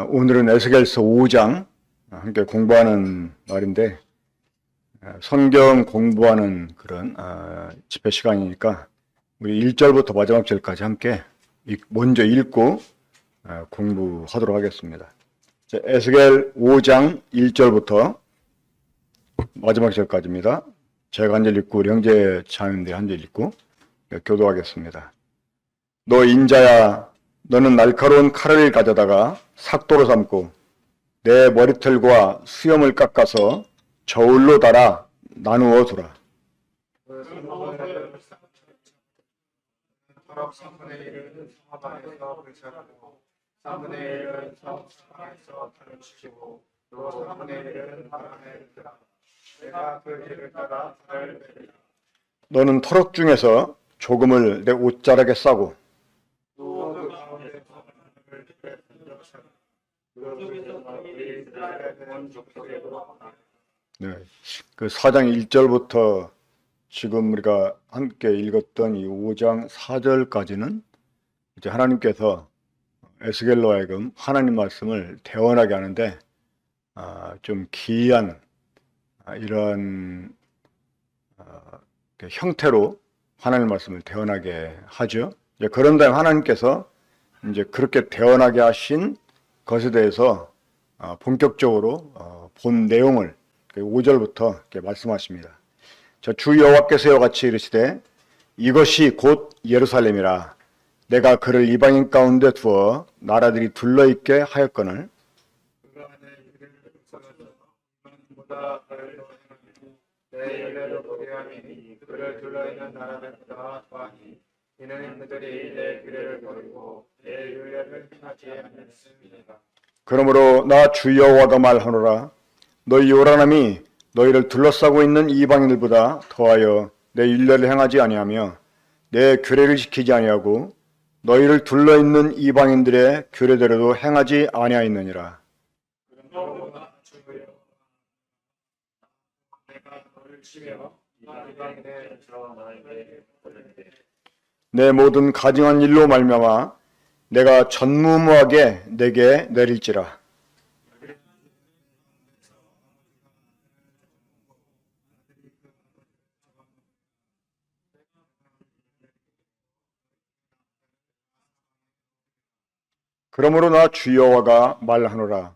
오늘은 에스겔서 5장 함께 공부하는 날인데 성경 공부하는 그런 집회 시간이니까 우리 1절부터 마지막 절까지 함께 먼저 읽고 공부하도록 하겠습니다. 에스겔 5장 1절부터 마지막 절까지입니다. 제가 한 절 읽고 우리 형제 자매님들이 한 절 읽고 교도하겠습니다. 너 인자야, 너는 날카로운 칼을 가져다가 삭도로 삼고 내 머리털과 수염을 깎아서 저울로 달아 나누어 두라. 너는 터럭 중에서 조금을 내 옷자락에 싸고 그 4장 1절부터 지금 우리가 함께 읽었던 이 5장 4절까지는 이제 하나님께서 에스겔로 하여금 하나님 말씀을 대언하게 하는데 좀 기이한 이런 형태로 하나님 말씀을 대언하게 하죠. 이제 그런 다음에 하나님께서 이제 그렇게 대언하게 하신 것에 대해서 본격적으로 본 내용을 5절부터 이렇게 말씀하십니다. 주 여호와께서 이와 같이 이르시되 이것이 곧 예루살렘이라 내가 그를 이방인 가운데 두어 나라들이 둘러있게 하였거늘 그를 둘러있는 나라들보다 더하니 이는 그들이 내 규례를 버리고 내 율례를 행하지 않았습니다. 그러므로 나 주 여호와가 말하노라 너희 요란함이 너희를 둘러싸고 있는 이방인들보다 더하여 내 율례를 행하지 아니하며 내 규례를 지키지 아니하고 너희를 둘러있는 이방인들의 규례대로도 행하지 아니하였느니라. 내 모든 가증한 일로 말미암아 내가 전무후무하게 내게 내릴지라. 그러므로 나 주 여호와가 말하노라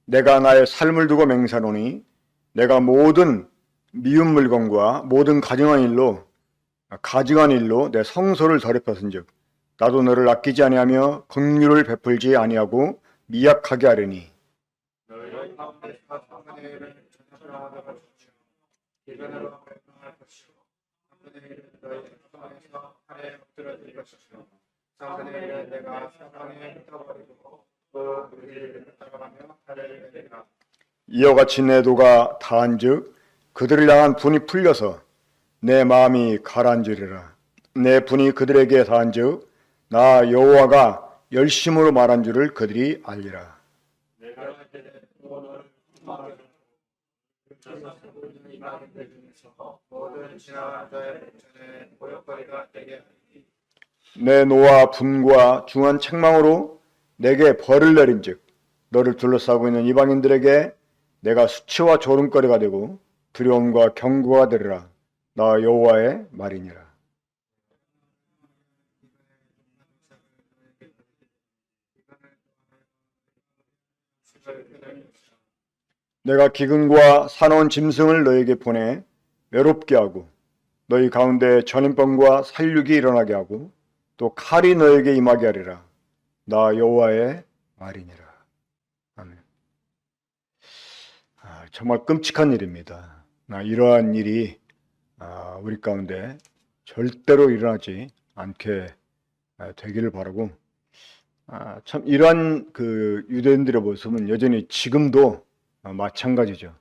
내가 나의 삶을 두고 맹세하노니 내가 모든 미운 물건과 모든 가증한 일로 내 성소를 더럽혔은즉 나도 너를 아끼지 아니하며 긍휼을 베풀지 아니하고 미약하게 하리니 이와 같이 내 도가 다한즉 그들을 향한 분이 풀려서 내 마음이 가라앉으리라. 내 분이 그들에게 다한즉 나 여호와가 열심으로 말한 줄을 그들이 알리라. 내 노와 분과 중한 책망으로 내게 벌을 내린즉 너를 둘러싸고 있는 이방인들에게 내가 수치와 조롱거리가 되고 두려움과 경고가 되리라. 나 여호와의 말이니라. 내가 기근과 사나운 짐승을 너에게 보내 외롭게 하고 너희 가운데 전염병과 살육이 일어나게 하고 또 칼이 너에게 임하게 하리라. 나 여호와의 말이니라. 아멘. 정말 끔찍한 일입니다. 이러한 일이 우리 가운데 절대로 일어나지 않게 되기를 바라고 참 이러한 그 유대인들의 모습은 여전히 지금도 마찬가지죠.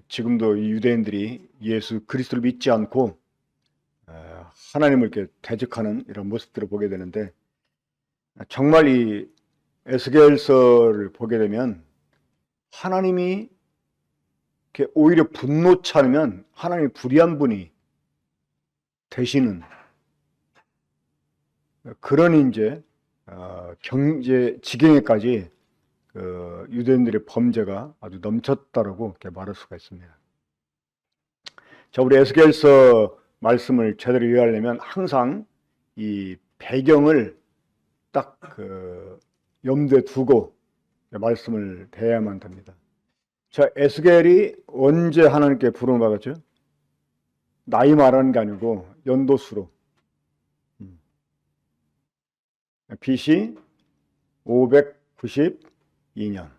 지금도 이 유대인들이 예수 그리스도를 믿지 않고 하나님을 이렇게 대적하는 이런 모습들을 보게 되는데 정말 이 에스겔서를 보게 되면 하나님이 이렇게 오히려 분노치 않으면 하나님이 불의한 분이 되시는 그런 이제 경제 지경에까지 그 유대인들의 범죄가 아주 넘쳤다라고 이렇게 말할 수가 있습니다. 자, 우리 에스겔서 말씀을 제대로 이해하려면 항상 이 배경을 딱 그 염두에 두고 말씀을 대해야만 됩니다. 자, 에스겔이 언제 하나님께 부름을 받았죠? 나이 말하는 게 아니고 연도수로. BC 592년.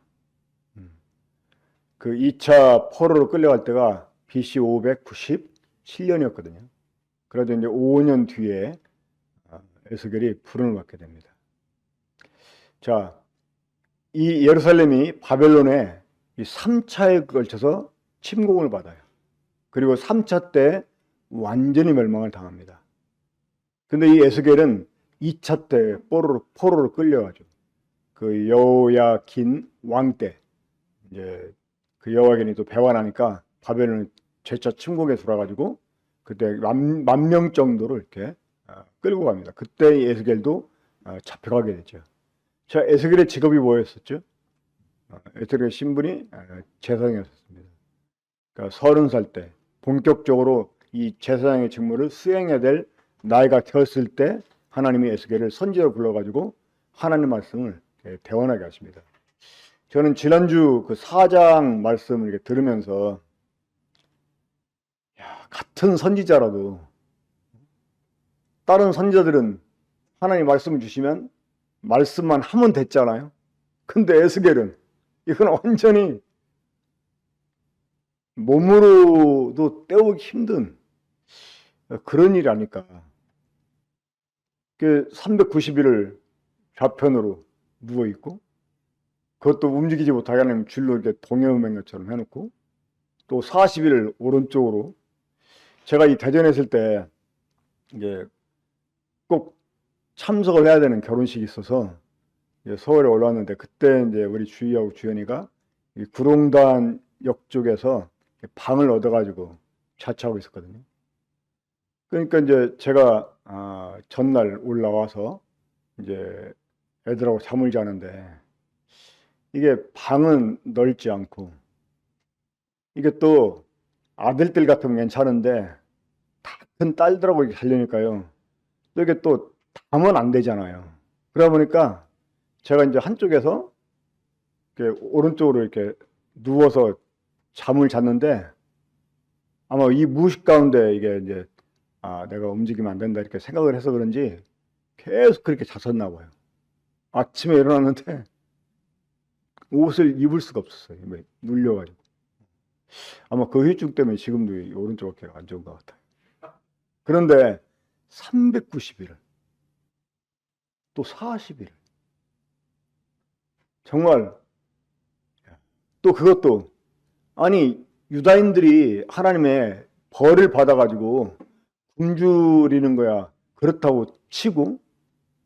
그 2차 포로로 끌려갈 때가 BC 597년이었거든요. 그래도 이제 5년 뒤에 에스겔이 부름을 받게 됩니다. 자, 이 예루살렘이 바벨론에 이 3차에 걸쳐서 침공을 받아요. 그리고 3차 때 완전히 멸망을 당합니다. 근데 이 에스겔은 2차 때 포로로 끌려가지고 그 여호야긴 왕 때 이제 그 여호야긴이 또 배반하니까 바벨론이 재차 침공에 들어가지고 그때 10,000명 정도를 이렇게 끌고 갑니다. 그때 에스겔도 잡혀가게 되죠. 자, 에스겔의 직업이 뭐였었죠? 에스겔의 신분이 제사장이었습니다. 그러니까 30살 때 본격적으로 이 제사장의 직무를 수행해야 될 나이가 되었을 때 하나님이 에스겔을 선지자로 불러가지고 하나님 말씀을 대언하게 하십니다. 저는 지난주 그 4장 말씀을 이렇게 들으면서 같은 선지자라도 다른 선지자들은 하나님 말씀을 주시면 말씀만 하면 됐잖아요. 근데 에스겔은 이건 완전히 몸으로도 때우기 힘든 그런 일이 아닐까. 390일을 좌편으로 누워있고 그것도 움직이지 못하게 하는 줄로 이렇게 동해음행 것처럼 해놓고 또 40일 오른쪽으로. 제가 이 대전에 있을 때 이제 꼭 참석을 해야 되는 결혼식이 있어서 서울에 올라왔는데 그때 이제 우리 주희하고 주연이가 구룡단 역 쪽에서 방을 얻어가지고 자취하고 있었거든요. 그러니까 이제 제가 전날 올라와서 이제 애들하고 잠을 자는데 이게 방은 넓지 않고 이게 또 아들들 같으면 괜찮은데 다 큰 딸들하고 이렇게 살려니까요. 또 이게 또 담은 안 되잖아요. 그러다 보니까 제가 이제 한쪽에서 이렇게 오른쪽으로 이렇게 누워서 잠을 잤는데 아마 이 무의식 가운데 이게 이제 내가 움직이면 안 된다 이렇게 생각을 해서 그런지 계속 그렇게 잤었나 봐요. 아침에 일어났는데 옷을 입을 수가 없었어요. 눌려가지고. 아마 그 후유증 때문에 지금도 이 오른쪽 어깨가 안 좋은 것 같아요. 그런데 390일 또 40일 정말 또 그것도 아니 유다인들이 하나님의 벌을 받아가지고 굶주리는 거야 그렇다고 치고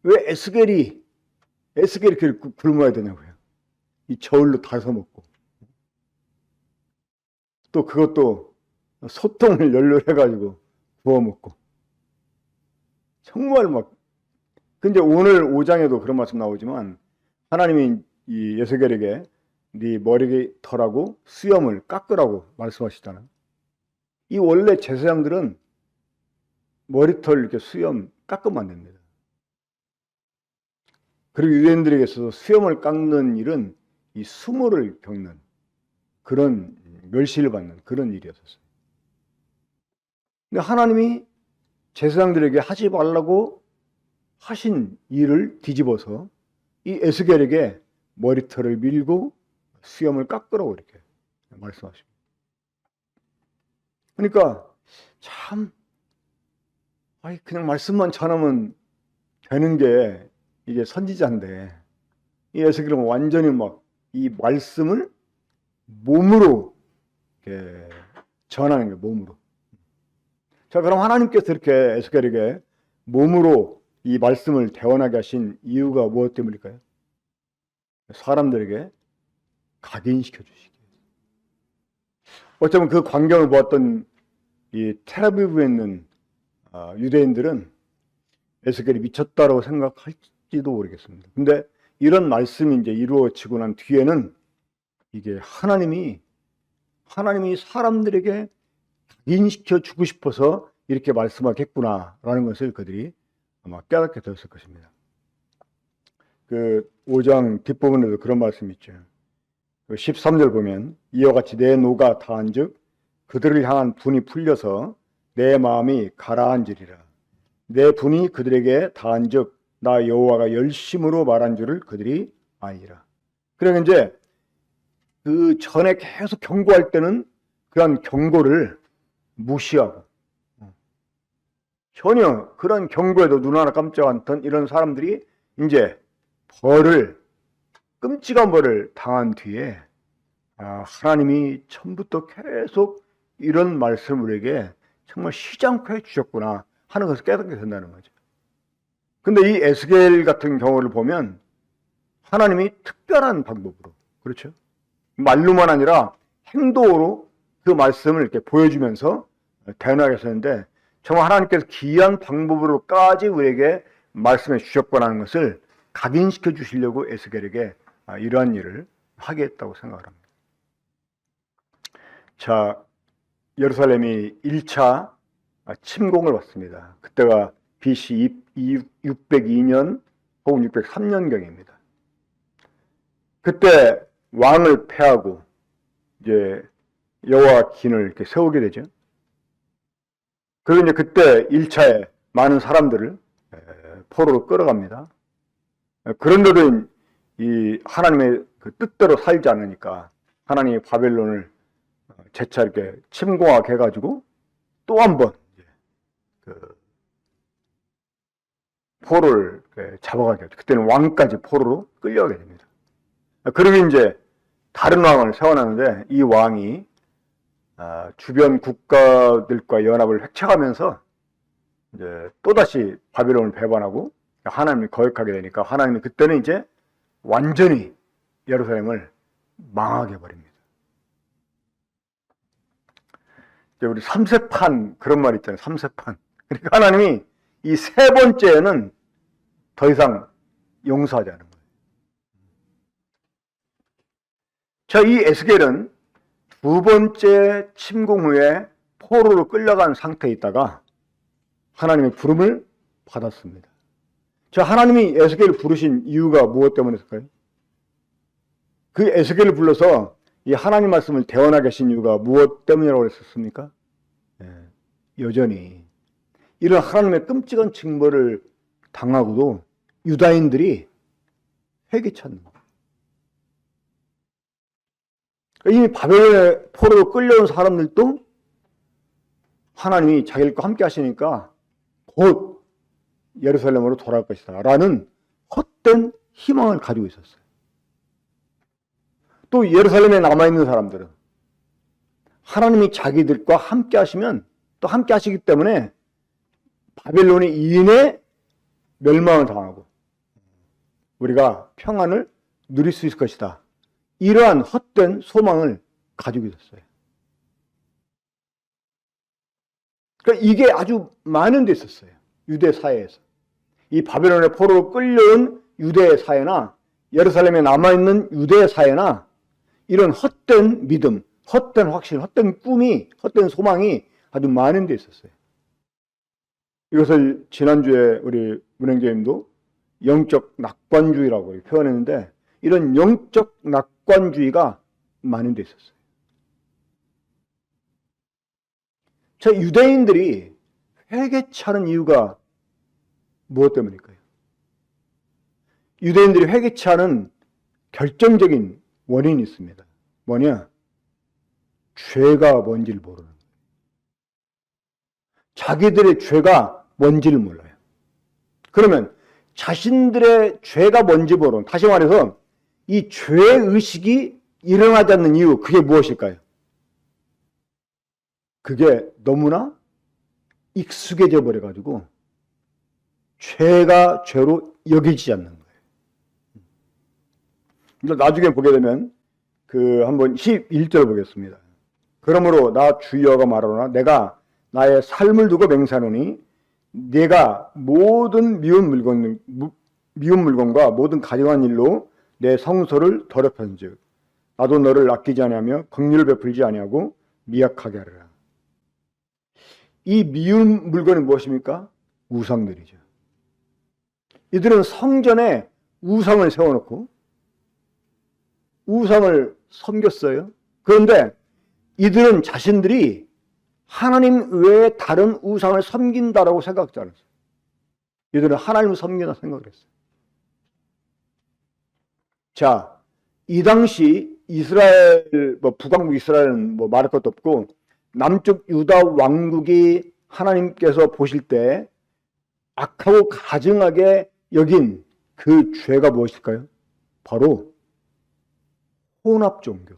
왜 에스겔이 이렇게 굶어야 되냐고요. 이 저울로 다서 먹고 또 그것도 소똥을 연료를 해가지고 구워 먹고 정말 막. 근데 오늘 5장에도 그런 말씀 나오지만 하나님이 이 에스겔에게 네 머리털하고 수염을 깎으라고 말씀하시잖아요. 이 원래 제사장들은 머리털 이렇게 수염 깎으면 안 됩니다. 그리고 유대인들에게 있어서 수염을 깎는 일은 이 수모를 겪는 그런 멸시를 받는 그런 일이었었어요. 근데 하나님이 제사장들에게 하지 말라고 하신 일을 뒤집어서 이 에스겔에게 머리털을 밀고 수염을 깎으라고 이렇게 말씀하십니다. 그러니까 참 그냥 말씀만 전하면 되는 게 이게 선지자인데 이 에스겔은 완전히 막 이 말씀을 몸으로 이렇게 전하는 거예요. 몸으로. 자, 그럼 하나님께서 이렇게 에스겔에게 몸으로 이 말씀을 대언하게 하신 이유가 무엇 때문일까요? 사람들에게 각인시켜 주시기. 어쩌면 그 광경을 보았던 이 텔아비브에 있는 유대인들은 에스겔이 미쳤다라고 생각할지도 모르겠습니다. 근데 이런 말씀이 이제 이루어지고 난 뒤에는 이게 하나님이 사람들에게 각인시켜 주고 싶어서 이렇게 말씀하겠구나라는 것을 그들이 아마 깨닫게 되었을 것입니다. 그 5장 뒷부분에도 그런 말씀이 있죠. 13절 보면 이와 같이 내 노가 다한즉 그들을 향한 분이 풀려서 내 마음이 가라앉으리라. 내 분이 그들에게 다한즉 나 여호와가 열심으로 말한 줄을 그들이 아니라. 그러니까 이제 그 전에 계속 경고할 때는 그런 경고를 무시하고 전혀 그런 경고에도 눈 하나 깜짝 않던 이런 사람들이 이제 끔찍한 벌을 당한 뒤에 하나님이 처음부터 계속 이런 말씀을 우리에게 정말 쉬지 않고 해주셨구나 하는 것을 깨닫게 된다는 거죠. 근데 이 에스겔 같은 경우를 보면 하나님이 특별한 방법으로, 그렇죠? 말로만 아니라 행동으로 그 말씀을 이렇게 보여주면서 대언하게 하셨는데 정말 하나님께서 기이한 방법으로까지 우리에게 말씀해 주셨구나 하는 것을 각인시켜 주시려고 에스겔에게 이러한 일을 하게 했다고 생각을 합니다. 자, 예루살렘이 1차 침공을 받습니다. 그때가 BC 602년 혹은 603년경입니다. 그때 왕을 패하고 이제 여호와 긴을 이렇게 세우게 되죠. 그리고 이제 그때 1차에 많은 사람들을 포로로 끌어갑니다. 그런데도 이 하나님의 그 뜻대로 살지 않으니까 하나님이 바벨론을 재차 이렇게 침공하게 해가지고 또 한 번 그 포로를 잡아가게 되죠. 그때는 왕까지 포로로 끌려가게 됩니다. 그리고 이제 다른 왕을 세워놨는데 이 왕이 주변 국가들과 연합을 획책하면서 이제 또다시 바벨론을 배반하고 하나님이 거역하게 되니까 하나님이 그때는 이제 완전히 예루살렘을 망하게 해버립니다. 이제 우리 삼세판 그런 말 있잖아요. 삼세판. 그러니까 하나님이 이 세 번째는 더 이상 용서하지 않은 거예요. 자, 이 에스겔은 두 번째 침공 후에 포로로 끌려간 상태에 있다가 하나님의 부름을 받았습니다. 자, 하나님이 에스겔을 부르신 이유가 무엇 때문이었을까요? 그 에스겔을 불러서 이 하나님 말씀을 대언하게 하신 이유가 무엇 때문이라고 했었습니까? 여전히 이런 하나님의 끔찍한 징벌을 당하고도 유다인들이 회개치 않는 거예요. 이미 바벨론의 포로로 끌려온 사람들도 하나님이 자기들과 함께 하시니까 곧 예루살렘으로 돌아갈 것이다 라는 헛된 희망을 가지고 있었어요. 또 예루살렘에 남아있는 사람들은 하나님이 자기들과 함께 하시면 또 함께 하시기 때문에 바벨론이 이인에 멸망을 당하고 우리가 평안을 누릴 수 있을 것이다. 이러한 헛된 소망을 가지고 있었어요. 그러니까 이게 아주 많은 데 있었어요. 유대 사회에서. 이 바벨론의 포로로 끌려온 유대 사회나 예루살렘에 남아있는 유대 사회나 이런 헛된 믿음, 헛된 확신, 헛된 꿈이, 헛된 소망이 아주 많은 데 있었어요. 이것을 지난주에 우리 문행재님도 영적 낙관주의라고 표현했는데 이런 영적 낙관주의가 많은 데 있었어요. 자, 유대인들이 회개치 않은 이유가 무엇 때문일까요? 유대인들이 회개치 않은 결정적인 원인이 있습니다. 뭐냐? 죄가 뭔지를 모르는 거예요. 자기들의 죄가 뭔지를 몰라요. 그러면 자신들의 죄가 뭔지 모르는, 다시 말해서 이 죄의식이 일어나지 않는 이유, 그게 무엇일까요? 그게 너무나 익숙해져 버려가지고 죄가 죄로 여기지 않는 거예요. 나중에 보게 되면 한번 11절 보겠습니다. 그러므로 나 주여가 말하노라 내가 나의 삶을 두고 맹세하노니 네가 모든 미운 미운 물건과 모든 가증한 일로 내 성소를 더럽힌즉 나도 너를 아끼지 아니하며 긍휼을 베풀지 아니하고 미약하게 하리라. 이 미운 물건이 무엇입니까? 우상들이죠. 이들은 성전에 우상을 세워놓고 우상을 섬겼어요. 그런데 이들은 자신들이 하나님 외에 다른 우상을 섬긴다라고 생각하지 않았어요. 이들은 하나님을 섬긴다 생각을 했어요. 자, 이 당시 이스라엘, 북왕국 이스라엘은 말할 것도 없고 남쪽 유다 왕국이 하나님께서 보실 때 악하고 가증하게 여긴 그 죄가 무엇일까요? 바로 혼합 종교.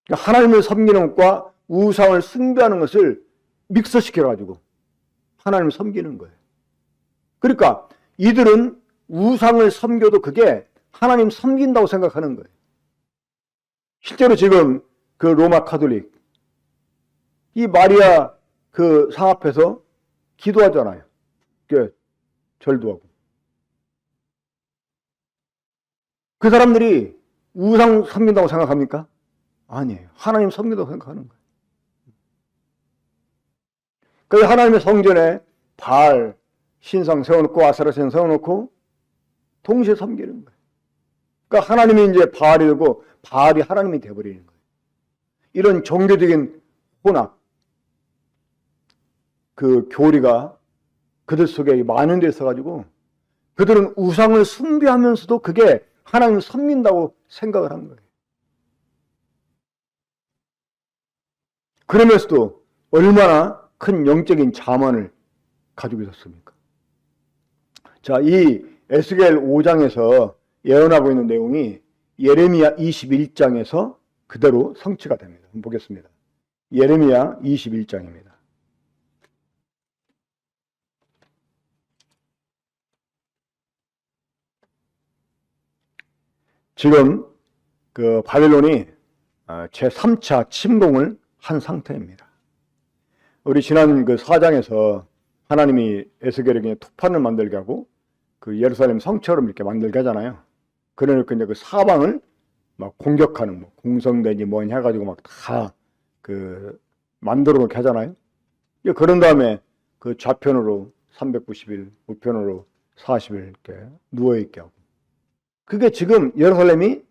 그러니까 하나님을 섬기는 것과 우상을 숭배하는 것을 믹서시켜가지고 하나님을 섬기는 거예요. 그러니까 이들은 우상을 섬겨도 그게 하나님 섬긴다고 생각하는 거예요. 실제로 지금 그 로마 카톨릭, 이 마리아 그 상 앞에서 기도하잖아요. 절도 하고. 그 사람들이 우상 섬긴다고 생각합니까? 아니에요. 하나님 섬긴다고 생각하는 거예요. 그 하나님의 성전에 바알 신상 세워놓고 아세라 신상 세워놓고 동시에 섬기는 거예요. 그러니까 하나님이 이제 바알이 되고 바알이 하나님이 되어버리는 거예요. 이런 종교적인 혼합, 그 교리가 그들 속에 많은 데 있어가지고 그들은 우상을 숭배하면서도 그게 하나님을 섬긴다고 생각을 한 거예요. 그러면서도 얼마나 큰 영적인 자만을 가지고 있었습니까? 자, 이 에스겔 5장에서 예언하고 있는 내용이 예레미야 21장에서 그대로 성취가 됩니다. 한번 보겠습니다. 예레미야 21장입니다. 지금 그 바벨론이 제3차 침공을 한 상태입니다. 우리 지난 그 4장에서 하나님이 에스겔에게 토판을 만들게 하고 그 예루살렘 성처럼 이렇게 만들게 하잖아요. 그러니까 이제 그 사방을 막 공격하는 공성대지 뭐니 해가지고 막 다 그 만들어 놓게 하잖아요. 그런 다음에 그 좌편으로 390일, 우편으로 40일 이렇게 누워있게 하고. 그게 지금 예루살렘에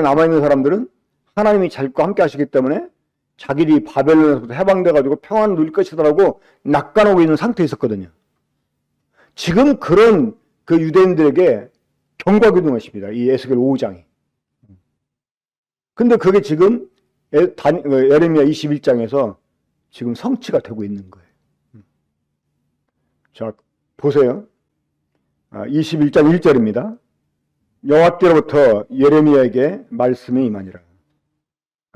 남아있는 사람들은 하나님이 자기과 함께 하시기 때문에 자기들이 바벨론에서부터 해방돼가지고 평안을 누릴 것이다라고 낙관하고 있는 상태에 있었거든요. 지금 그런 그 유대인들에게 경고하고 있는 것입니다. 이 에스겔 5장이. 근데 그게 지금 예레미야 21장에서 지금 성취가 되고 있는 거예요. 자, 보세요. 21장 1절입니다. 여호와께로부터 예레미야에게 말씀이 임하니라.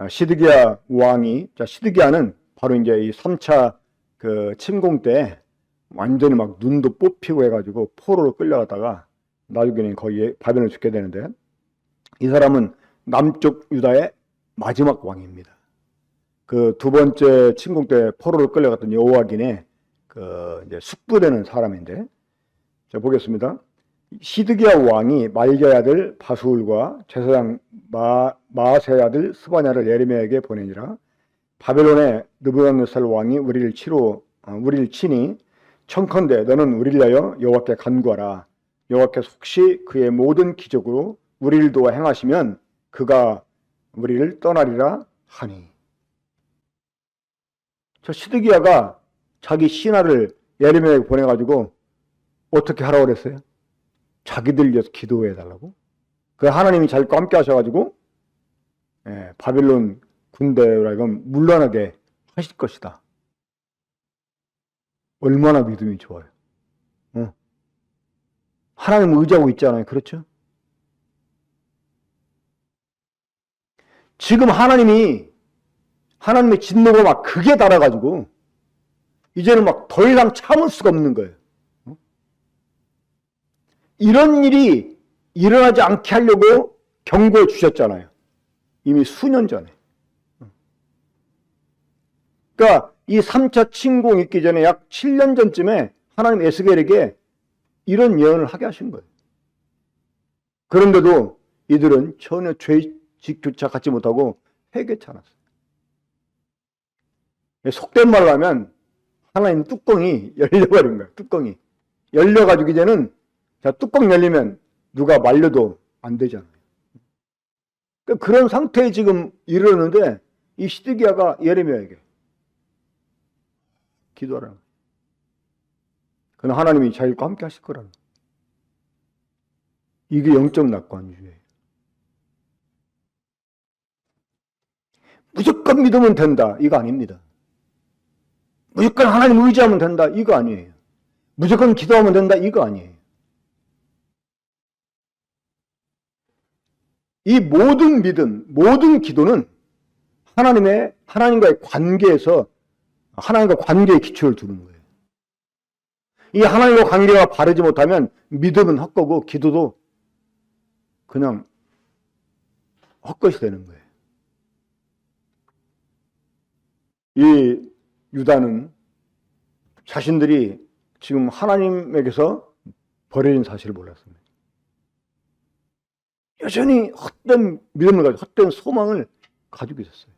시드기야 왕이, 시드기야는 바로 이제 이 3차 그 침공 때 완전히 막 눈도 뽑히고 해가지고 포로로 끌려가다가 나중에는 거의 바벨론에 죽게 되는데, 이 사람은 남쪽 유다의 마지막 왕입니다. 그 두 번째 침공 때 포로로 끌려갔던 여호와긴의 그 이제 숙부되는 사람인데, 자 보겠습니다. 시드기야 왕이 말기야 아들 바수울과 제사장 마아세야 아들 스바냐를 예레미야에게 보내니라. 바벨론의 느부갓네살 왕이 우리를 치니 청컨대 너는 우리를 위하여 여호와께 간구하라. 여호와께서 혹시 그의 모든 기적으로 우리를 도와 행하시면 그가 우리를 떠나리라 하니. 저 시드기야가 자기 신하를 예레미야에게 보내가지고 어떻게 하라고 그랬어요? 자기들 위해서 기도해 달라고? 그 하나님이 자기과 함께 하셔가지고 바벨론 군대라 이건 물러나게 하실 것이다. 얼마나 믿음이 좋아요. 하나님 의지하고 있잖아요. 그렇죠? 지금 하나님의 진노가 막 극에 달아가지고 이제는 막 더 이상 참을 수가 없는 거예요. 이런 일이 일어나지 않게 하려고 경고해 주셨잖아요. 이미 수년 전에. 그러니까 이 3차 침공이 있기 전에 약 7년 전쯤에 하나님 에스겔에게 이런 예언을 하게 하신 거예요. 그런데도 이들은 전혀 죄직조차 갖지 못하고 회개치 않았어요. 속된 말로 하면 하나님 뚜껑이 열려버린 거예요. 뚜껑이 열려가지고 이제는 뚜껑 열리면 누가 말려도 안 되잖아요. 그런 상태에 지금 이르렀는데 이 시드기야가 예레미야에게 기도하라는 거예요. 그는 하나님이 자기과 함께 하실 거라는 거예요. 이게 영적 낙관주의예요. 무조건 믿으면 된다, 이거 아닙니다. 무조건 하나님 의지하면 된다, 이거 아니에요. 무조건 기도하면 된다, 이거 아니에요. 이 모든 믿음, 모든 기도는 하나님과의 관계에서 하나님과 관계의 기초를 두는 거예요. 이 하나님과 관계가 바르지 못하면 믿음은 헛거고 기도도 그냥 헛것이 되는 거예요. 이 유다는 자신들이 지금 하나님에게서 버려진 사실을 몰랐습니다. 여전히 헛된 믿음을 가지고 헛된 소망을 가지고 있었어요.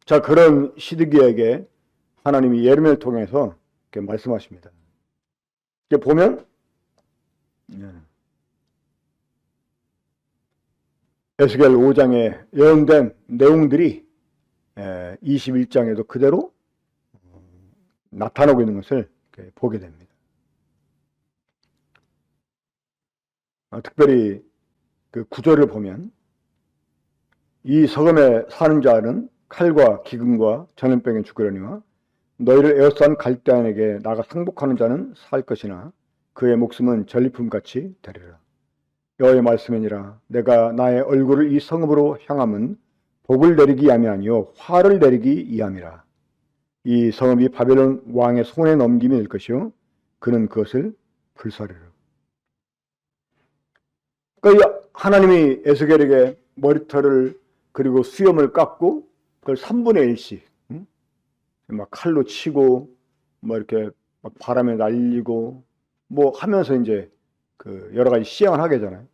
자, 그런 시드기야에게 하나님이 예레미야를 통해서 이렇게 말씀하십니다. 이렇게 보면 에스겔 5장에 예언된 내용들이 21장에도 그대로 나타나고 있는 것을 보게 됩니다. 특별히 그 구절을 보면 이 서금에 사는 자는 칼과 기근과 전염병에 죽으려니와 너희를 에워싼 갈대아인에게 나가 상복하는 자는 살 것이나 그의 목숨은 전리품같이 되리라. 여호와의 말씀이니라. 내가 나의 얼굴을 이 성읍으로 향함은 복을 내리기 위함이 아니요 화를 내리기 위함이라. 이 성읍이 바벨론 왕의 손에 넘김이 될 것이요 그는 그것을 불사르리라. 그러니까 하나님이 에스겔에게 머리털을 그리고 수염을 깎고 그걸 3분의 1씩 막 칼로 치고 뭐 이렇게 막 바람에 날리고 뭐 하면서 이제 그 여러 가지 시행을 하게 하잖아요.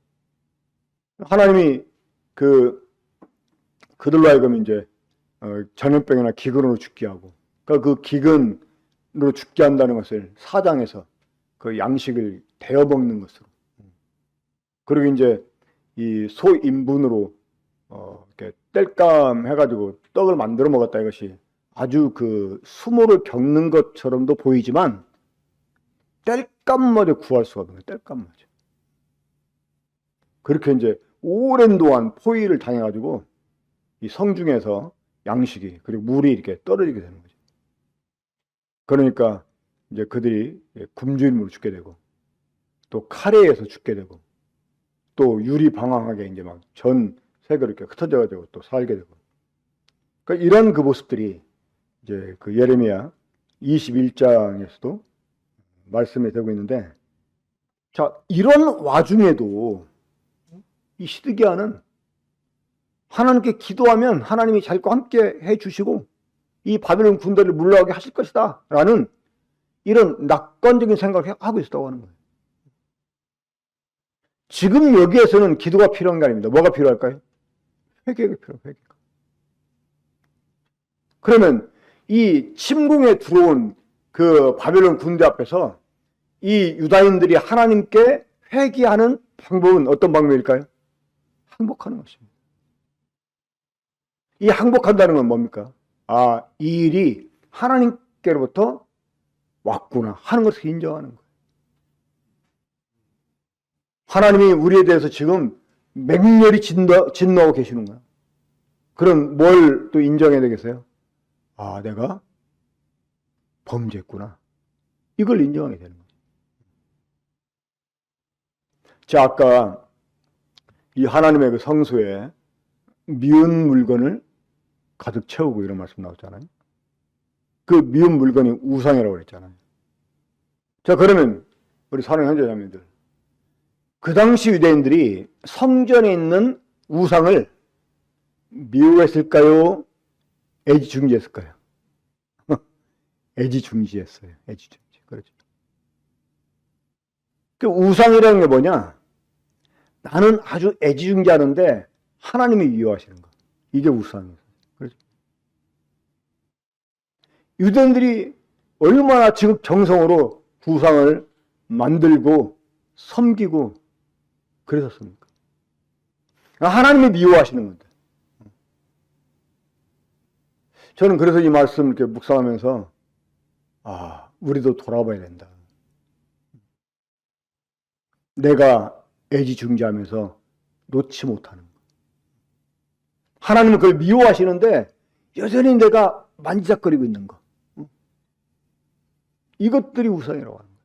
하나님이 그들로 하여금 이제 전염병이나 기근으로 죽게 하고 그러니까 그 기근으로 죽게 한다는 것을 사장에서 그 양식을 데워 먹는 것으로 그리고 이제 이 소인분으로 이렇게 땔감 해가지고 떡을 만들어 먹었다 이것이 아주 그 수모를 겪는 것처럼도 보이지만 땔감마저 구할 수가 없는 거예요. 땔감마저. 그렇게 이제 오랜 동안 포위를 당해가지고 이 성중에서 양식이 그리고 물이 이렇게 떨어지게 되는 거죠. 그러니까 이제 그들이 굶주림으로 죽게 되고 또 칼에 의해서 죽게 되고 또 유리방황하게 이제 막 전 색으로 이렇게 흩어져가지고 또 살게 되고 그러니까 이런 그 모습들이 이제 그 예레미야 21장에서도 말씀이 되고 있는데 자 이런 와중에도 이 시드기야는 하나님께 기도하면 하나님이 자기와 함께 해주시고 이 바벨론 군대를 물러가게 하실 것이다 라는 이런 낙관적인 생각을 하고 있었다고 하는 거예요. 지금 여기에서는 기도가 필요한 게 아닙니다. 뭐가 필요할까요? 회개가 필요해요. 회개가. 그러면 이 침공에 들어온 그 바벨론 군대 앞에서 이 유다인들이 하나님께 회개하는 방법은 어떤 방법일까요? 항복하는 것입니다. 이 항복한다는 건 뭡니까? 아, 이 일이 하나님께로부터 왔구나 하는 것을 인정하는 거예요. 하나님이 우리에 대해서 지금 맹렬히 진노하고 계시는 거예요. 그럼 뭘 또 인정해야 되겠어요? 아, 내가 범죄했구나. 이걸 인정하게 되는 거죠. 자, 아까 이 하나님의 그 성소에 미운 물건을 가득 채우고 이런 말씀 나왔잖아요. 그 미운 물건이 우상이라고 그랬잖아요. 자, 그러면 우리 사랑하는 형제자매들, 그 당시 유대인들이 성전에 있는 우상을 미워했을까요? 애지중지했을까요? 애지중지했어요. 애지중지. 그렇죠. 그 우상이라는 게 뭐냐? 나는 아주 애지중지하는데 하나님이 미워하시는 거. 이게 우상이에요. 그렇죠. 유대인들이 얼마나 지극정성으로 우상을 만들고 섬기고 그랬었습니까? 하나님이 미워하시는 건데. 저는 그래서 이 말씀 이렇게 묵상하면서 우리도 돌아봐야 된다. 내가 애지중지하면서 놓지 못하는 거. 하나님은 그걸 미워하시는데 여전히 내가 만지작거리고 있는 거. 이것들이 우상이라고 하는 거예요.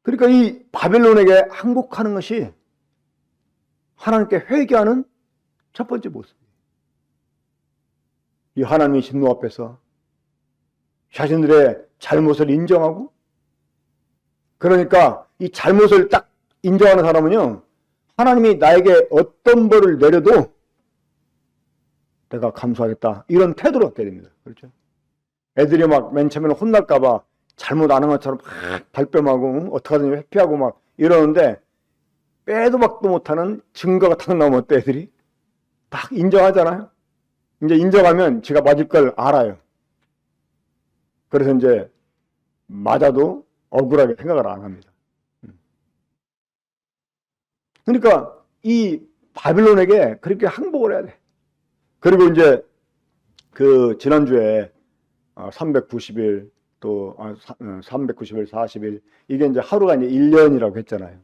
그러니까 이 바벨론에게 항복하는 것이 하나님께 회개하는 첫 번째 모습이에요. 이 하나님의 진노 앞에서 자신들의 잘못을 인정하고, 그러니까 이 잘못을 딱 인정하는 사람은요, 하나님이 나에게 어떤 벌을 내려도 내가 감수하겠다, 이런 태도를 갖게 됩니다. 그렇죠? 애들이 막 맨 처음에는 혼날까봐 잘못 안 한 것처럼 막 발뺌하고 어떡하든지 회피하고 막 이러는데, 빼도 박도 못하는 증거가 탁 나오면 어때, 애들이? 딱 인정하잖아요. 이제 인정하면 지가 맞을 걸 알아요. 그래서 이제 맞아도 억울하게 생각을 안 합니다. 그러니까 이 바빌론에게 그렇게 항복을 해야 돼. 그리고 이제 그 지난주에 390일 또 390일, 40일, 이게 이제 하루가 이제 1년이라고 했잖아요.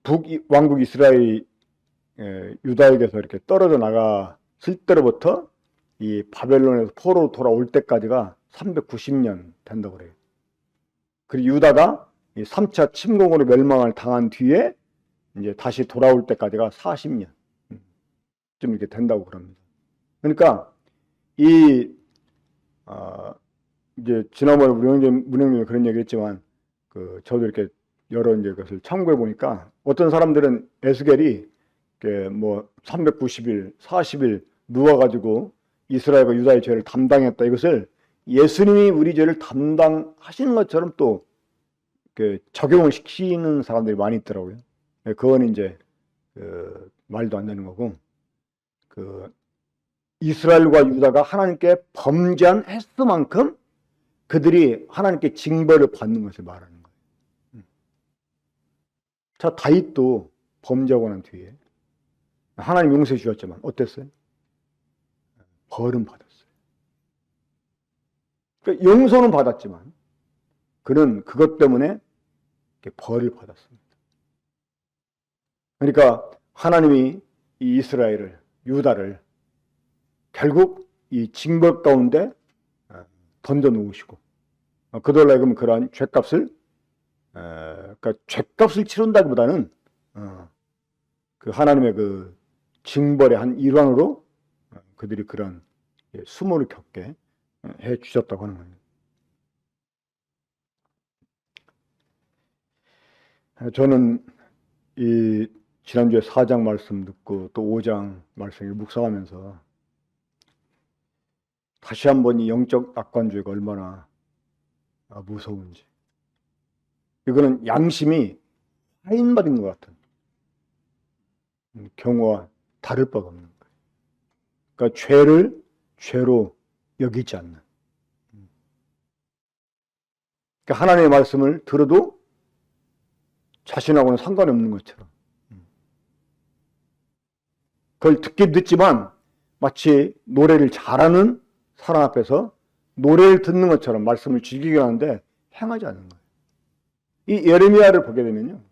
북왕국 이스라엘이 유다에게서 이렇게 떨어져 나갔을 때로부터 이 바벨론에서 포로로 돌아올 때까지가 390년 된다고 그래요. 그리고 유다가 이 3차 침공으로 멸망을 당한 뒤에 이제 다시 돌아올 때까지가 40년 좀 이렇게 된다고 그럽니다. 그러니까 이제 지난번에 문영님이 그런 얘기했지만 저도 이렇게 여러 이제 것을 참고해 보니까 어떤 사람들은 에스겔이 뭐 390일, 40일 누워가지고 이스라엘과 유다의 죄를 담당했다, 이것을 예수님이 우리 죄를 담당하시는 것처럼 또 적용을 시키는 사람들이 많이 있더라고요. 그건 이제 말도 안 되는 거고, 이스라엘과 유다가 하나님께 범죄한 횟수만큼 그들이 하나님께 징벌을 받는 것을 말하는 거예요. 자, 다윗도 범죄하고 난 뒤에 하나님 용서해 주셨지만 어땠어요? 벌은 받았어요. 그러니까 용서는 받았지만 그는 그것 때문에 벌을 받았습니다. 그러니까 하나님이 이 이스라엘을, 유다를 결국 이 징벌 가운데 던져 놓으시고, 그들로 하여금 그러한 죄값을, 그러니까 죄값을 치른다기보다는 그 하나님의 그 징벌의 한 일환으로 그들이 그런 수모를 겪게 해 주셨다고 하는 겁니다. 저는 이 지난주에 4장 말씀 듣고 또 5장 말씀을 묵상하면서 다시 한번 이 영적 낙관주의가 얼마나 무서운지, 이거는 양심이 화인받은 것 같은 경우와 다를 바가 없는 거예요. 그러니까 죄를 죄로 여기지 않는, 그러니까 하나님의 말씀을 들어도 자신하고는 상관이 없는 것처럼, 그걸 듣긴 듣지만 마치 노래를 잘하는 사람 앞에서 노래를 듣는 것처럼 말씀을 즐기게 하는데 행하지 않는 거예요. 이 예레미야를 보게 되면요,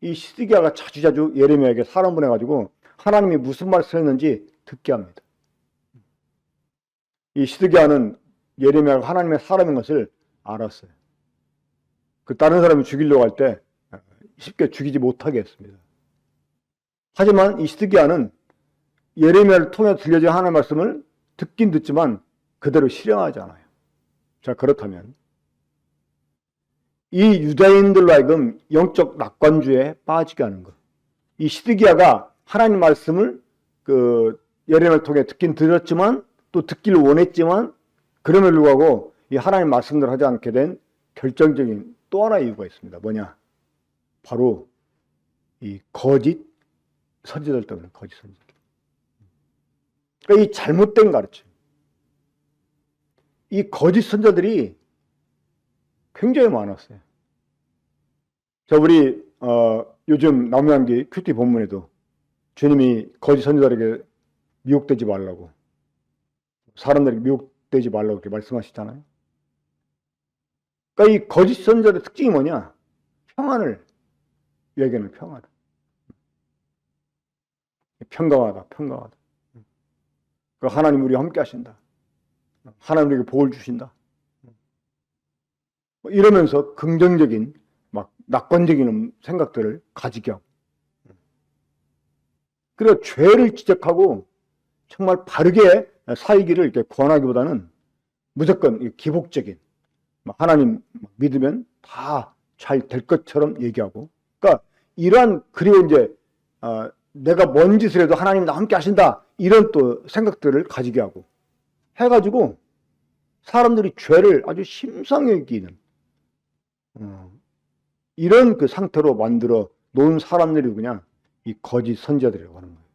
이 시드기야가 자주자주 예레미야에게 사람 보내가지고 하나님이 무슨 말씀을 했는지 듣게 합니다. 이 시드기야는 예레미야가 하나님의 사람인 것을 알았어요. 다른 사람이 죽이려고 할 때 쉽게 죽이지 못하게 했습니다. 하지만 이 시드기야는 예레미야를 통해 들려진 하나님의 말씀을 듣긴 듣지만 그대로 실행하지 않아요. 자, 그렇다면 이 유다인들로 하여금 영적 낙관주의에 빠지게 하는 것, 이 시드기야가 하나님 말씀을 그 예레미야를 통해 듣긴 들었지만 또 듣기를 원했지만 그럼에도 불구하고 이 하나님 말씀대로 하지 않게 된 결정적인 또 하나의 이유가 있습니다. 뭐냐? 바로 이 거짓 선지자들 때문에. 거짓 선지자. 그러니까 이 잘못된 가르침. 이 거짓 선지자들이 굉장히 많았어요. 자, 우리 요즘 남양기 큐티 본문에도 주님이 거짓 선지자들에게 미혹되지 말라고, 사람들에게 미혹되지 말라고 이렇게 말씀하시잖아요. 그러니까 이 거짓 선지자의 특징이 뭐냐? 평안을 얘기하는 평안을. 평강하다. 그 하나님 우리와 함께 하신다. 하나님 우리에게 복을 주신다. 이러면서 긍정적인 막 낙관적인 생각들을 가지게 하고, 그리고 죄를 지적하고 정말 바르게 살기를 이렇게 권하기보다는 무조건 기복적인, 하나님 믿으면 다 잘 될 것처럼 얘기하고, 그러니까 이러한, 그리고 이제 내가 뭔 짓을 해도 하나님이 나와 함께 하신다, 이런 또 생각들을 가지게 하고 해가지고 사람들이 죄를 아주 심상히 여기는 이런 그 상태로 만들어 놓은 사람들이 그냥 이 거짓 선지자들이라고 하는 거예요.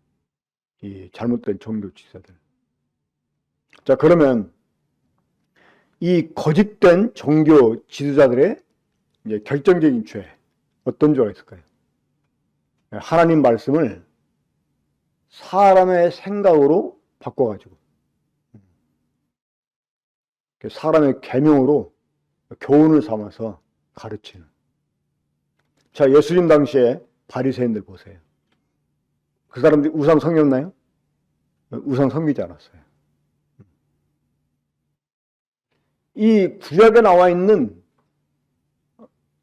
이 잘못된 종교 지도자들. 자, 그러면 이 거짓된 종교 지도자들의 이제 결정적인 죄, 어떤 죄가 있을까요? 하나님 말씀을 사람의 생각으로 바꿔가지고 사람의 계명으로 교훈을 삼아서 가르치는. 자, 예수님 당시에 바리새인들 보세요. 그 사람들이 우상 섬겼나요? 우상 섬기지 않았어요. 이 구약에 나와 있는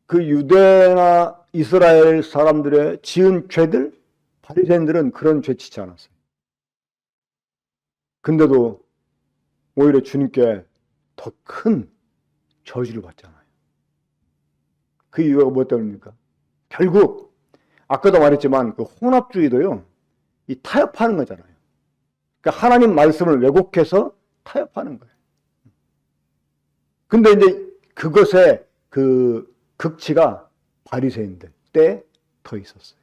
그 유대나 이스라엘 사람들의 지은 죄들, 바리새인들은 그런 죄 짓지 않았어요. 근데도 오히려 주님께 더 큰 저주를 받잖아요. 그 이유가 뭐 때문입니까? 결국 아까도 말했지만 그 혼합주의도요, 이 타협하는 거잖아요. 그러니까 하나님 말씀을 왜곡해서 타협하는 거예요. 근데 이제 그것의 그 극치가 바리새인들 때 더 있었어요.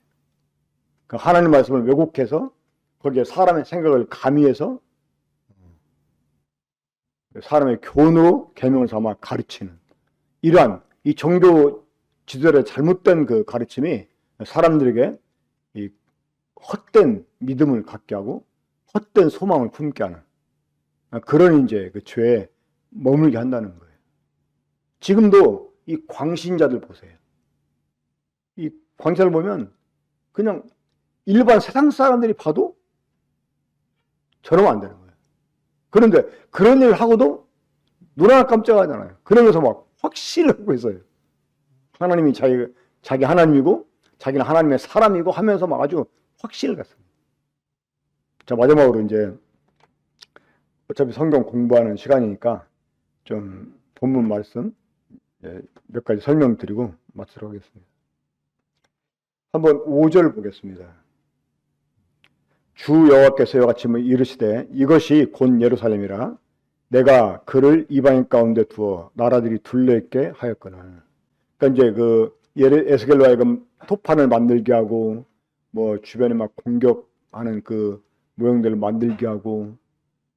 그러니까 하나님 말씀을 왜곡해서 거기에 사람의 생각을 가미해서 사람의 교훈으로 계명을 삼아 가르치는 이러한 이 종교 지도자의 잘못된 그 가르침이 사람들에게 이 헛된 믿음을 갖게 하고 헛된 소망을 품게 하는 그런 이제 그 죄에 머물게 한다는 거예요. 지금도 이 광신자들 보세요. 이 광신자를 보면 그냥 일반 세상 사람들이 봐도 저러면 안 되는 거예요. 그런데 그런 일을 하고도 눈 하나 깜짝하잖아요. 그러면서 막 확신을 하고 있어요. 하나님이 자기 하나님이고 자기는 하나님의 사람이고 하면서 막 아주 확신을 갖습니다. 자, 마지막으로 이제 어차피 성경 공부하는 시간이니까 좀 본문 말씀 몇 가지 설명드리고 마치도록 하겠습니다. 한번 5절 보겠습니다. 주 여호와께서 이와 같이 이르시되 이것이 곧 예루살렘이라 내가 그를 이방인 가운데 두어 나라들이 둘러있게 하였거늘. 그러니까 이제 그 에스겔로 하여금 토판을 만들게 하고 뭐 주변에 막 공격하는 그 모형들을 만들게 하고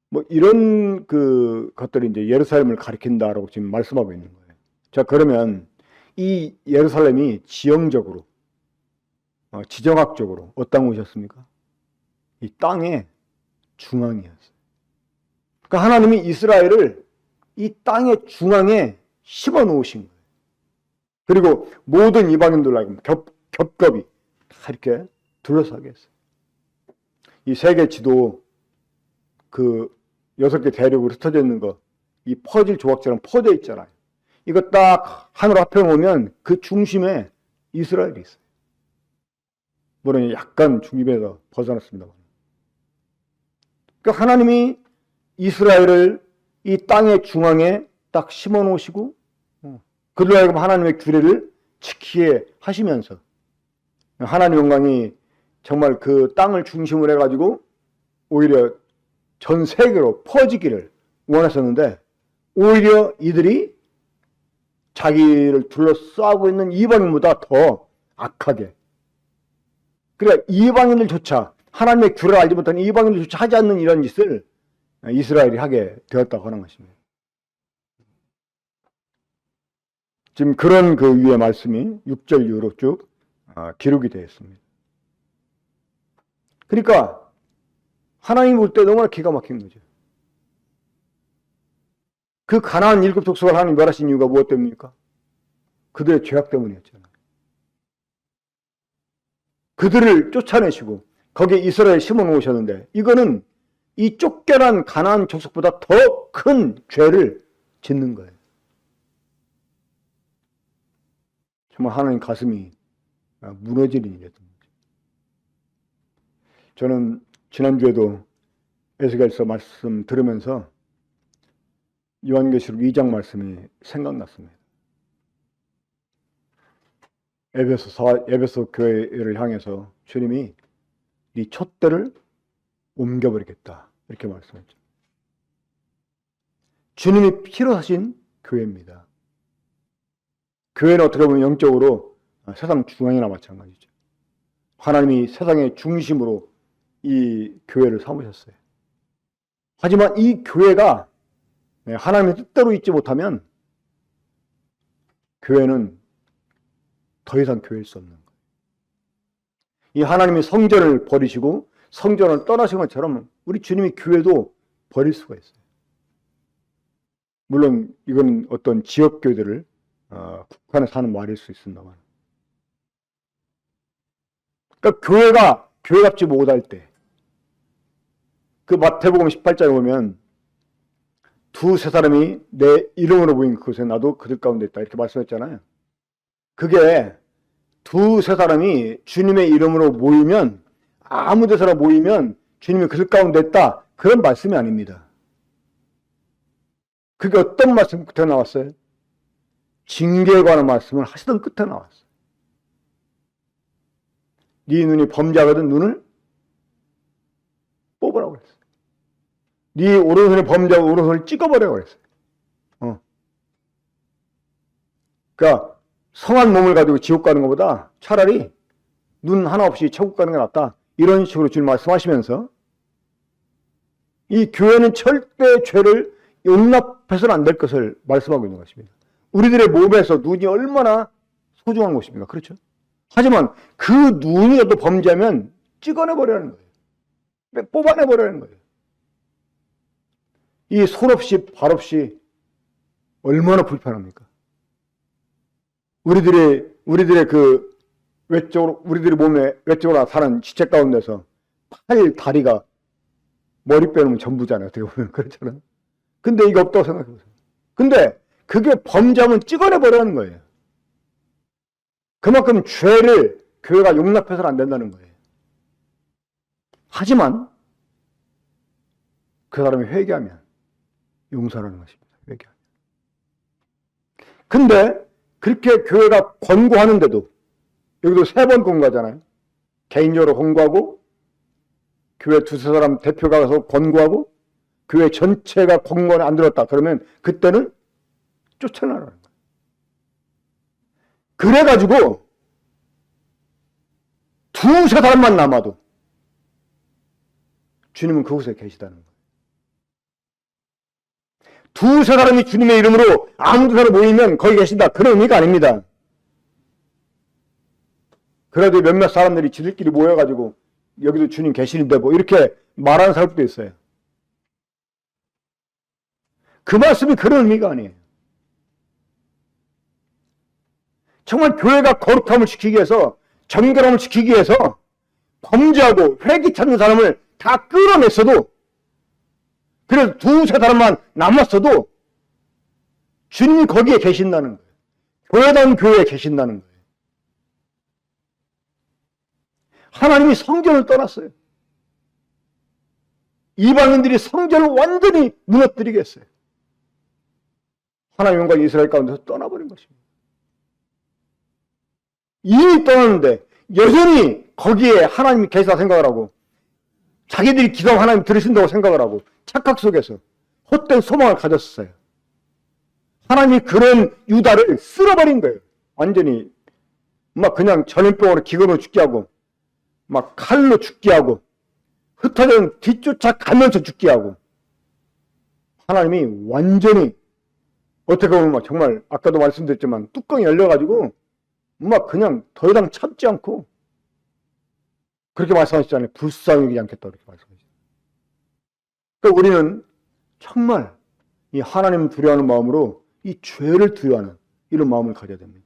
뭐 이런 그 것들이 이제 예루살렘을 가리킨다라고 지금 말씀하고 있는 거예요. 자, 그러면 이 예루살렘이 지형적으로 지정학적으로 어떤 곳이었습니까? 이 땅의 중앙이었어요. 그러니까 하나님이 이스라엘을 이 땅의 중앙에 심어 놓으신 거예요. 그리고 모든 이방인들로 겹겹이 다 이렇게 둘러싸게 했어요. 이 세계 지도 그 6개 대륙으로 흩어져 있는 거, 이 퍼즐 조각처럼 퍼져 있잖아요. 이거 딱 하나로 합해 놓으면 그 중심에 이스라엘이 있어요. 물론 약간 중립에서 벗어났습니다. 그러니까 하나님이 이스라엘을 이 땅의 중앙에 딱 심어 놓으시고 그들로 하여금 하나님의 규례를 지키게 하시면서 하나님 영광이 정말 그 땅을 중심으로 해가지고 오히려 전 세계로 퍼지기를 원했었는데 오히려 이들이 자기를 둘러싸고 있는 이방인보다 더 악하게, 그러니까 이방인들조차, 하나님의 규례를 알지 못하는 이방인들조차 하지 않는 이런 짓을 이스라엘이 하게 되었다고 하는 것입니다. 지금 그런 그 위의 말씀이 6절 이후로 쭉 기록이 되어 있습니다. 그러니까 하나님 볼 때 너무나 기가 막힌 거죠. 그 가나안 7 족속을 하나님 멸하신 이유가 무엇 때문입니까? 그들의 죄악 때문이었잖아요. 그들을 쫓아내시고 거기에 이스라엘 심어 놓으셨는데 이거는 이 쫓겨난 가나안 족속보다 더 큰 죄를 짓는 거예요. 정말 하나님 가슴이 무너지는 일이었던 거죠. 저는 지난주에도 에스겔서 말씀 들으면서 요한계시록 2장 말씀이 생각났습니다. 에베소 교회를 향해서 주님이 네 촛대를 옮겨버리겠다 이렇게 말씀했죠. 주님이 피로 사신 교회입니다. 교회는 어떻게 보면 영적으로 세상 중앙이나 마찬가지죠. 하나님이 세상의 중심으로 이 교회를 삼으셨어요. 하지만 이 교회가 하나님의 뜻대로 있지 못하면 교회는 더 이상 교회일 수 없는 거예요. 이 하나님이 성전을 버리시고 성전을 떠나신 것처럼 우리 주님이 교회도 버릴 수가 있어요. 물론 이건 어떤 지역교회들을 국한해서 하는 말일 수 있습니다만, 그러니까 교회가 교회답지 못할 때, 그 마태복음 18장에 보면 두세 사람이 내 이름으로 모인 그곳에 나도 그들 가운데 있다 이렇게 말씀했잖아요. 그게 두세 사람이 주님의 이름으로 모이면, 아무 데서나 모이면 주님이 그들 가운데 있다 그런 말씀이 아닙니다. 그게 어떤 말씀 끝에 나왔어요? 징계에 관한 말씀을 하시던 끝에 나왔어요. 네 눈이 범죄하거든 눈을 뽑으라고 그랬어요. 네 오른손이 범죄하고 오른손을 찍어버리라고 그랬어요. 그러니까 성한 몸을 가지고 지옥 가는 것보다 차라리 눈 하나 없이 천국 가는 게 낫다. 이런 식으로 주님 말씀하시면서 이 교회는 절대 죄를 용납해서는 안 될 것을 말씀하고 있는 것입니다. 우리들의 몸에서 눈이 얼마나 소중한 것입니까? 그렇죠? 하지만 그 눈이라도 범죄하면 찍어내버리라는 거예요. 뽑아내버리라는 거예요. 이 손 없이 발 없이 얼마나 불편합니까? 우리들의 그 외적으로, 우리들의 몸에 외적으로 나타나는 지체 가운데서 팔, 다리가 머리 빼놓으면 전부잖아요. 어떻게 보면 그렇잖아요. 근데 이게 없다고 생각해보세요. 근데 그게 범죄하면 찍어내버리는 거예요. 그만큼 죄를 교회가 용납해서는 안 된다는 거예요. 하지만 그 사람이 회개하면 용서하는 것입니다. 회개하면. 근데 그렇게 교회가 권고하는데도, 여기도 3번 권고하잖아요. 개인적으로 권고하고, 교회 두세 사람 대표가 가서 권고하고, 교회 전체가 권고를 안 들었다. 그러면 그때는 쫓아나라는 거예요. 그래가지고 두세 사람만 남아도 주님은 그곳에 계시다는 거예요. 두세 사람이 주님의 이름으로 아무 데나 모이면 거기 계신다. 그런 의미가 아닙니다. 그래도 몇몇 사람들이 지들끼리 모여가지고 여기도 주님 계시는데 뭐 이렇게 말하는 사람도 있어요. 그 말씀이 그런 의미가 아니에요. 정말 교회가 거룩함을 지키기 위해서, 정결함을 지키기 위해서 범죄하고 회개 찾는 사람을 다 끌어냈어도, 그래서 두세 사람만 남았어도 주님이 거기에 계신다는 거예요. 교회다운 교회에 계신다는 거예요. 하나님이 성전을 떠났어요. 이방인들이 성전을 완전히 무너뜨리겠어요. 하나님 영광이 이스라엘 가운데서 떠나버린 것입니다. 이미 떠났는데 여전히 거기에 하나님이 계시다 생각을 하고 자기들이 기도하면 하나님 들으신다고 생각을 하고 착각 속에서 헛된 소망을 가졌어요. 하나님이 그런 유다를 쓸어버린 거예요. 완전히 막 그냥 전염병으로 기근으로 죽게 하고 막 칼로 죽게 하고 흩어져 뒤쫓아가면서 죽게 하고 하나님이 완전히 어떻게 보면 막 정말 아까도 말씀드렸지만 뚜껑이 열려가지고 막 그냥 더 이상 참지 않고 그렇게 말씀하시잖아요. 불쌍히 여기지 않겠다 그렇게 말씀하시죠. 그러니까 우리는 정말 이 하나님 두려워하는 마음으로 이 죄를 두려워하는 이런 마음을 가져야 됩니다.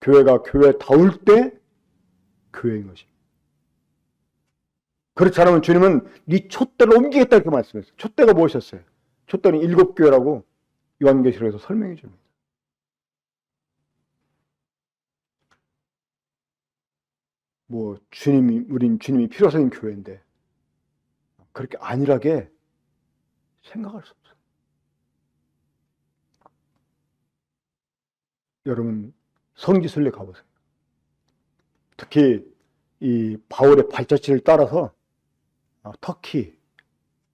교회가 교회다울 때 교회인 것입니다. 그렇지 않으면 주님은 네 촛대를 옮기겠다 이렇게 말씀했어요. 촛대가 무엇이었어요? 촛대는 7교회라고 요한계시록에서 설명해 줍니다. 뭐 우린 주님이 필요하신 교회인데 그렇게 안일하게 생각할 수 없어요. 여러분 성지순례 가보세요. 특히 이 바울의 발자취를 따라서 터키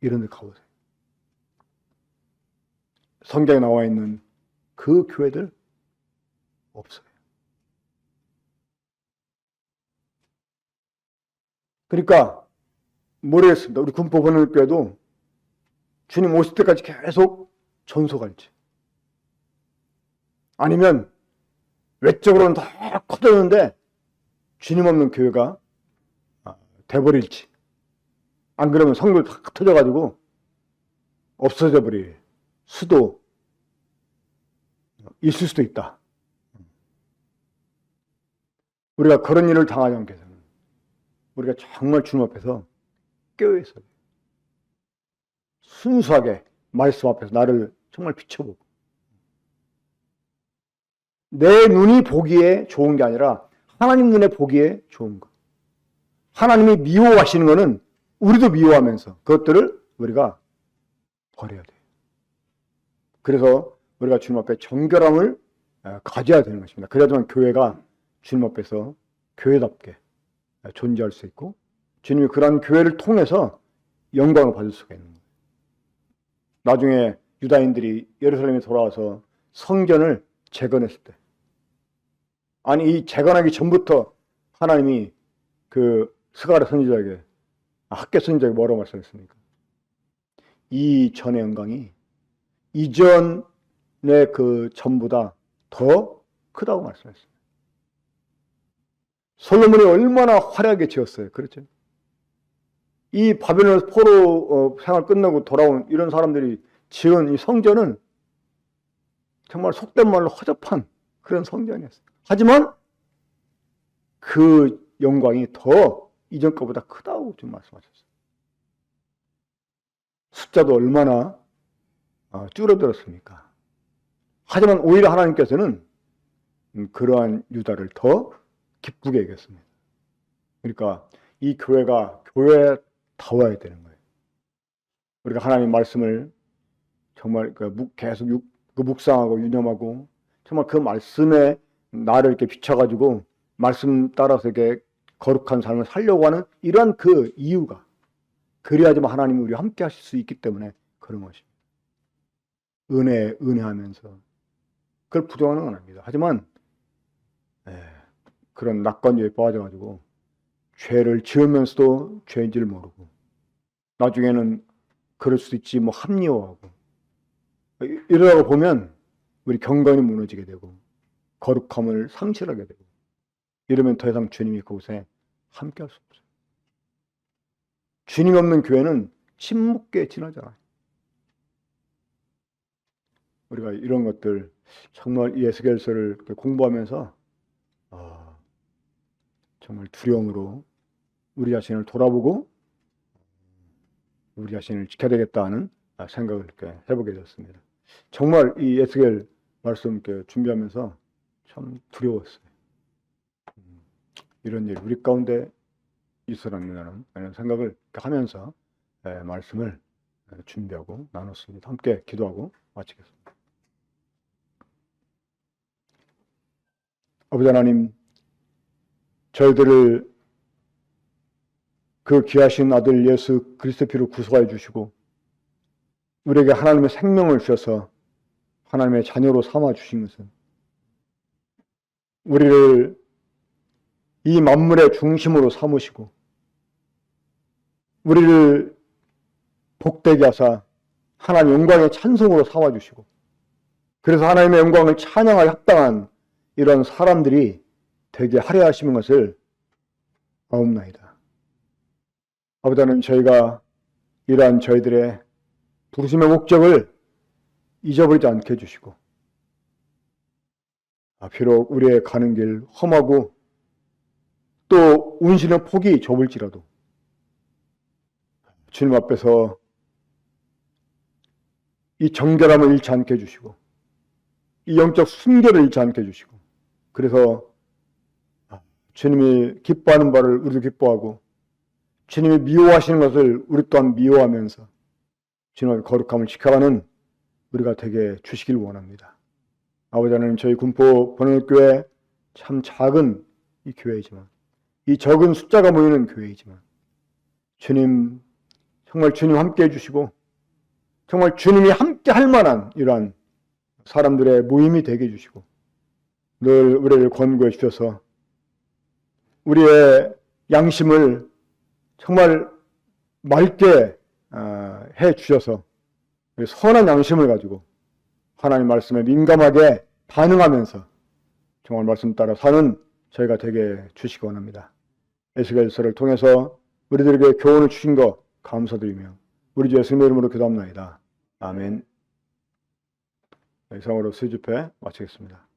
이런 데 가보세요. 성경에 나와 있는 그 교회들 없어요. 그러니까 모르겠습니다. 우리 군포번을교회도 주님 오실 때까지 계속 전소갈지 아니면 외적으로는 더 커졌는데 주님 없는 교회가 돼버릴지 안 그러면 성도 다 터져가지고 없어져 버릴 수도 있을 수도 있다. 우리가 그런 일을 당하지 않게 해서는 우리가 정말 주님 앞에서 깨어있어야 돼요. 순수하게 말씀 앞에서 나를 정말 비춰보고 내 눈이 보기에 좋은 게 아니라 하나님 눈에 보기에 좋은 것. 하나님이 미워하시는 것은 우리도 미워하면서 그것들을 우리가 버려야 돼요. 그래서 우리가 주님 앞에 정결함을 가져야 되는 것입니다. 그래야지만 교회가 주님 앞에서 교회답게 존재할 수 있고 주님이 그런 교회를 통해서 영광을 받을 수가 있는 거예요. 나중에 유다인들이 예루살렘에 돌아와서 성전을 재건했을 때 아니 이 재건하기 전부터 하나님이 그 스가랴 선지자에게 학개 선지자에게 뭐라고 말씀했습니까? 이 전의 영광이 이전의 그 전보다 더 크다고 말씀했습니다. 솔로몬이 얼마나 화려하게 지었어요. 그렇죠? 이 바벨론 포로 생활 끝나고 돌아온 이런 사람들이 지은 이 성전은 정말 속된 말로 허접한 그런 성전이었어요. 하지만 그 영광이 더 이전 것보다 크다고 지금 말씀하셨어요. 숫자도 얼마나 줄어들었습니까? 하지만 오히려 하나님께서는 그러한 유다를 더 기쁘게 여겼습니다. 그러니까 이 교회가 교회다워야 되는 거예요. 우리가 하나님 말씀을 정말 계속 묵상하고 유념하고 정말 그 말씀에 나를 이렇게 비춰가지고 말씀 따라서 이렇게 거룩한 삶을 살려고 하는 이러한 그 이유가 그래야지만 하나님이 우리와 함께 하실 수 있기 때문에 그런 것입니다. 은혜하면서 그걸 부정하는 건 아닙니다. 하지만 그런 낙관주의에 빠져가지고 죄를 지으면서도 죄인지를 모르고 나중에는 그럴 수도 있지 뭐 합리화하고 이러다가 보면 우리 경건이 무너지게 되고 거룩함을 상실하게 되고 이러면 더 이상 주님이 그곳에 함께할 수 없어요. 주님 없는 교회는 침묵게 지나잖아요. 우리가 이런 것들 정말 이 에스겔서를 공부하면서 정말 두려움으로 우리 자신을 돌아보고 우리 자신을 지켜야 되겠다 하는 생각을 이렇게 해보게 되었습니다. 정말 이 에스겔 말씀 이렇게 준비하면서 참 두려웠어요. 이런 일이 우리 가운데 있으라는 생각을 하면서 말씀을 준비하고 나눴습니다. 함께 기도하고 마치겠습니다. 아버지 하나님, 저희들을 그 귀하신 아들 예수 그리스도 피로 구속하여 주시고 우리에게 하나님의 생명을 주셔서 하나님의 자녀로 삼아 주신 것은 우리를 이 만물의 중심으로 삼으시고 우리를 복되게 하사 하나님 영광의 찬송으로 삼아 주시고 그래서 하나님의 영광을 찬양할 합당한 이런 사람들이 되게 하려 하시는 것을 아옵나이다. 아버지 하나님, 저희가 이러한 저희들의 부르심의 목적을 잊어버리지 않게 해주시고 비록 우리의 가는 길 험하고 또 운신의 폭이 좁을지라도 주님 앞에서 이 정결함을 잃지 않게 해주시고 이 영적 순결을 잃지 않게 해주시고 그래서 주님이 기뻐하는 바를 우리도 기뻐하고 주님이 미워하시는 것을 우리 또한 미워하면서 주님의 거룩함을 지켜가는 우리가 되게 주시길 원합니다. 아버지 하나님, 저희 군포 번영교회 참 작은 이 교회이지만 이 적은 숫자가 모이는 교회이지만 주님, 정말 주님 함께 해주시고 정말 주님이 함께 할 만한 이러한 사람들의 모임이 되게 해주시고 늘 우리를 권고해 주셔서 우리의 양심을 정말 맑게 해 주셔서 선한 양심을 가지고 하나님 말씀에 민감하게 반응하면서 정말 말씀 따라 사는 저희가 되게 주시기 원합니다. 에스겔서를 통해서 우리들에게 교훈을 주신 것 감사드리며 우리 주 예수님의 이름으로 기도합나이다. 아멘. 이상으로 수집회 마치겠습니다.